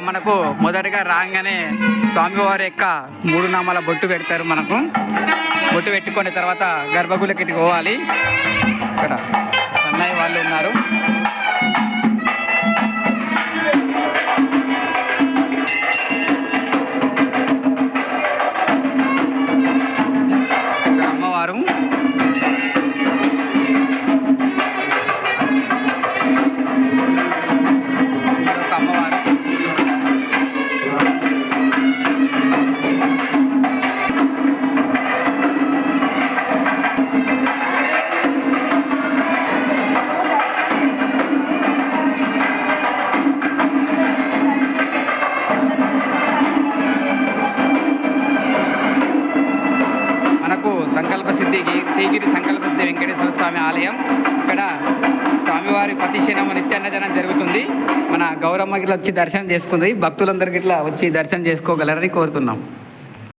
మనకు మొదటగా రాగానే స్వామివారి యొక్క 3 నామాల బొట్టు పెడతారు. మనకు బొట్టు పెట్టుకున్న తర్వాత గర్భగుడికి పోవాలి. ఇక్కడ సన్నాయి వాళ్ళు ఉన్నారు. అమ్మవారు అమ్మవారు మనకు శ్రీగిరి సంకల్ప సిద్ధి వెంకటేశ్వర స్వామి ఆలయం. ఇక్కడ స్వామివారి ప్రతిష్ఠానం నిత్యాన్నదానం జరుగుతుంది. మన గౌరమ్మ గిట్లా వచ్చి దర్శనం చేసుకుంది. భక్తులందరికీ ఇట్లా వచ్చి దర్శనం చేసుకోగలరని కోరుతున్నాం.